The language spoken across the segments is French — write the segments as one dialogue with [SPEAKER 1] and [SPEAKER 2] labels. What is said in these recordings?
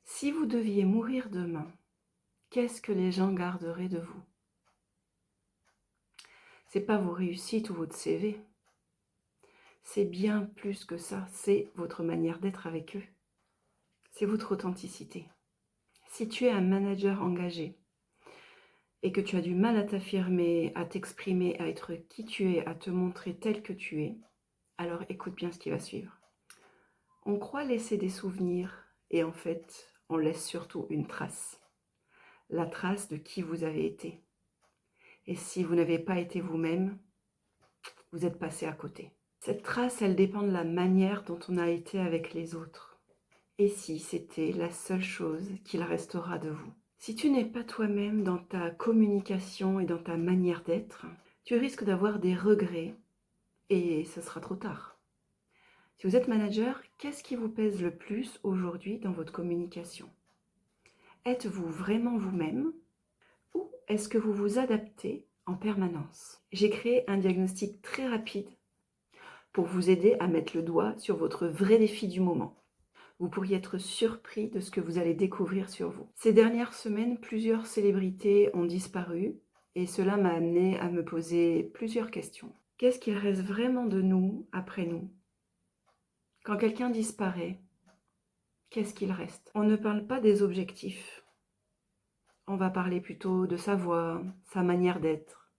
[SPEAKER 1] Si vous deviez mourir demain, qu'est-ce que les gens garderaient de vous? C'est pas vos réussites ou votre CV. C'est bien plus que ça. C'est votre manière d'être avec eux. C'est votre authenticité. Si tu es un manager engagé et que tu as du mal à t'affirmer, à t'exprimer, à être qui tu es, à te montrer tel que tu es, alors écoute bien ce qui va suivre. On croit laisser des souvenirs et en fait, on laisse surtout une trace. La trace de qui vous avez été. Et si vous n'avez pas été vous-même, vous êtes passé à côté. Cette trace, elle dépend de la manière dont on a été avec les autres. Et si c'était la seule chose qu'il restera de vous? Si tu n'es pas toi-même dans ta communication et dans ta manière d'être, tu risques d'avoir des regrets et ce sera trop tard. Si vous êtes manager, qu'est-ce qui vous pèse le plus aujourd'hui dans votre communication? Êtes-vous vraiment vous-même ou est-ce que vous vous adaptez en permanence? J'ai créé un diagnostic très rapide pour vous aider à mettre le doigt sur votre vrai défi du moment. Vous pourriez être surpris de ce que vous allez découvrir sur vous. Ces dernières semaines, plusieurs célébrités ont disparu et cela m'a amené à me poser plusieurs questions. Qu'est-ce qu'il reste vraiment de nous après nous? Quand quelqu'un disparaît, qu'est-ce qu'il reste? On ne parle pas des objectifs. On va parler plutôt de sa voix, sa manière d'être,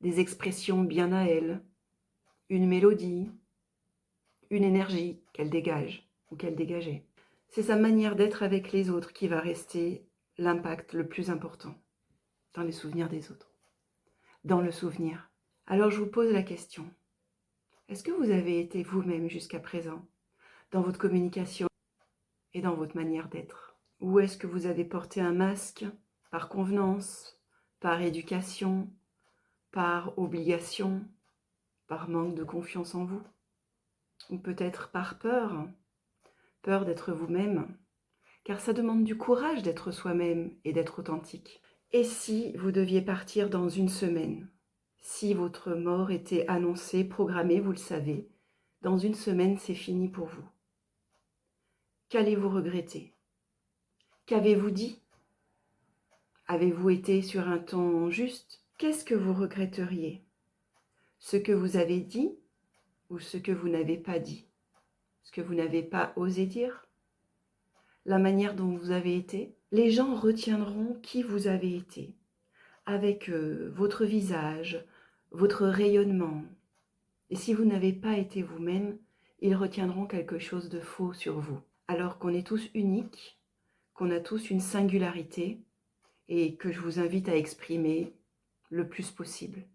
[SPEAKER 1] des expressions bien à elle, une mélodie, une énergie qu'elle dégage ou qu'elle dégageait. C'est sa manière d'être avec les autres qui va rester l'impact le plus important dans les souvenirs des autres, dans le souvenir. Alors je vous pose la question, est-ce que vous avez été vous-même jusqu'à présent dans votre communication et dans votre manière d'être? Ou est-ce que vous avez porté un masque par convenance, par éducation, par obligation, par manque de confiance en vous? Ou peut-être par peur, peur d'être vous-même, car ça demande du courage d'être soi-même et d'être authentique. Et si vous deviez partir dans une semaine? Si votre mort était annoncée, programmée, vous le savez, dans une semaine, c'est fini pour vous. Qu'allez-vous regretter? Qu'avez-vous dit? Avez-vous été sur un ton juste? Qu'est-ce que vous regretteriez? Ce que vous avez dit ou ce que vous n'avez pas dit? Ce que vous n'avez pas osé dire? La manière dont vous avez été? Les gens retiendront qui vous avez été, avec votre visage, votre rayonnement. Et si vous n'avez pas été vous-même, ils retiendront quelque chose de faux sur vous. Alors qu'on est tous uniques, qu'on a tous une singularité et que je vous invite à exprimer le plus possible.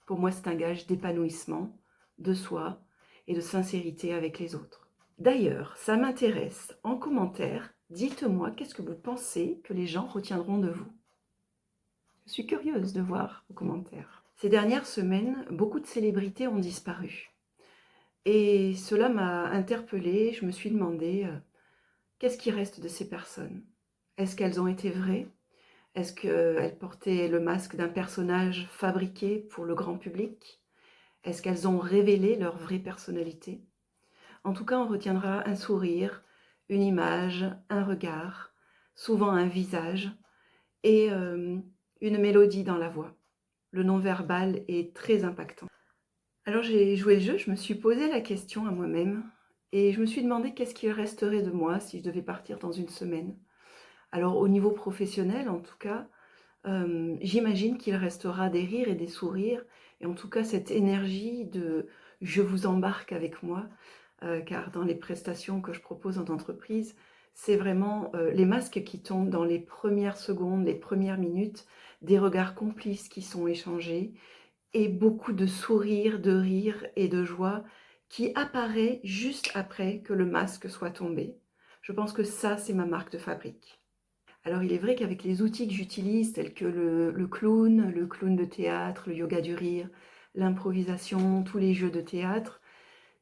[SPEAKER 1] Pour moi, c'est un gage d'épanouissement, de soi et de sincérité avec les autres. D'ailleurs, ça m'intéresse, en commentaire, dites-moi qu'est-ce que vous pensez que les gens retiendront de vous. Je suis curieuse de voir vos commentaires. Ces dernières semaines, beaucoup de célébrités ont disparu. Et cela m'a interpellée, je me suis demandé, qu'est-ce qui reste de ces personnes? Est-ce qu'elles ont été vraies? Est-ce qu'elles portaient le masque d'un personnage fabriqué pour le grand public? Est-ce qu'elles ont révélé leur vraie personnalité? En tout cas, on retiendra un sourire, une image, un regard, souvent un visage et une mélodie dans la voix. Le non-verbal est très impactant. Alors j'ai joué le jeu, je me suis posé la question à moi-même et je me suis demandé qu'est-ce qu'il resterait de moi si je devais partir dans une semaine. Alors au niveau professionnel en tout cas, j'imagine qu'il restera des rires et des sourires et en tout cas cette énergie de « je vous embarque avec moi » car dans les prestations que je propose en entreprise, c'est vraiment les masques qui tombent dans les premières secondes, les premières minutes, des regards complices qui sont échangés et beaucoup de sourires, de rires et de joie qui apparaît juste après que le masque soit tombé. Je pense que ça, c'est ma marque de fabrique. Alors il est vrai qu'avec les outils que j'utilise, tels que le clown de théâtre, le yoga du rire, l'improvisation, tous les jeux de théâtre,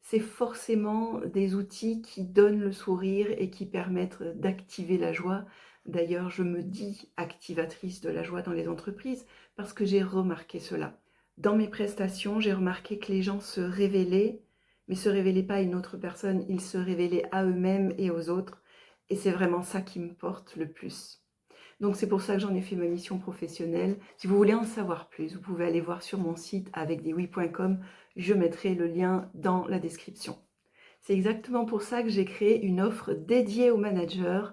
[SPEAKER 1] c'est forcément des outils qui donnent le sourire et qui permettent d'activer la joie. D'ailleurs, je me dis activatrice de la joie dans les entreprises parce que j'ai remarqué cela. Dans mes prestations, j'ai remarqué que les gens se révélaient, mais se révélaient pas à une autre personne, ils se révélaient à eux-mêmes et aux autres. Et c'est vraiment ça qui me porte le plus. Donc c'est pour ça que j'en ai fait ma mission professionnelle. Si vous voulez en savoir plus, vous pouvez aller voir sur mon site avecdeswi.com. Je mettrai le lien dans la description. C'est exactement pour ça que j'ai créé une offre dédiée aux managers,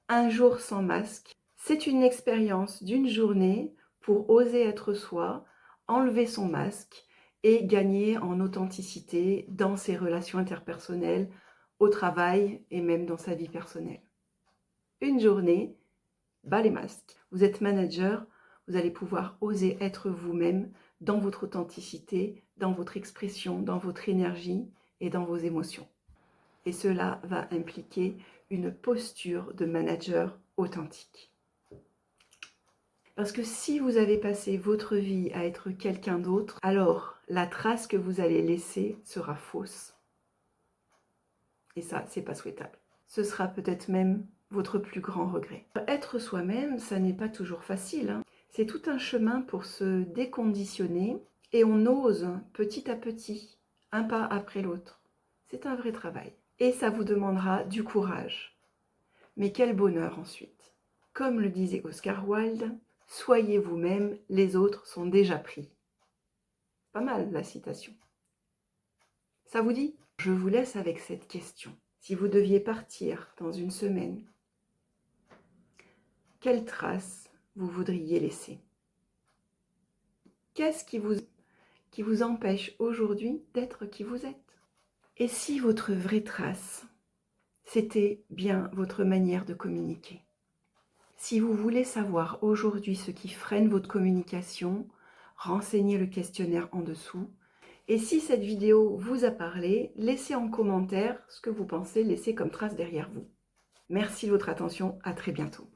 [SPEAKER 1] un jour sans masque. C'est une expérience d'une journée pour oser être soi, enlever son masque et gagner en authenticité dans ses relations interpersonnelles, au travail et même dans sa vie personnelle. Une journée, bas les masques. Vous êtes manager, vous allez pouvoir oser être vous-même dans votre authenticité, dans votre expression, dans votre énergie et dans vos émotions. Et cela va impliquer une posture de manager authentique. Parce que si vous avez passé votre vie à être quelqu'un d'autre, alors la trace que vous allez laisser sera fausse. Et ça, c'est pas souhaitable. Ce sera peut-être même votre plus grand regret. Être soi-même, ça n'est pas toujours facile, hein. C'est tout un chemin pour se déconditionner et on ose petit à petit, un pas après l'autre. C'est un vrai travail. Et ça vous demandera du courage. Mais quel bonheur ensuite. Comme le disait Oscar Wilde, soyez vous-même, les autres sont déjà pris. Pas mal la citation. Ça vous dit? Je vous laisse avec cette question. Si vous deviez partir dans une semaine, quelle trace vous voudriez laisser? Qu'est-ce qui vous empêche aujourd'hui d'être qui vous êtes? Et si votre vraie trace, c'était bien votre manière de communiquer? Si vous voulez savoir aujourd'hui ce qui freine votre communication, renseignez le questionnaire en dessous. Et si cette vidéo vous a parlé, laissez en commentaire ce que vous pensez laisser comme trace derrière vous. Merci de votre attention, à très bientôt.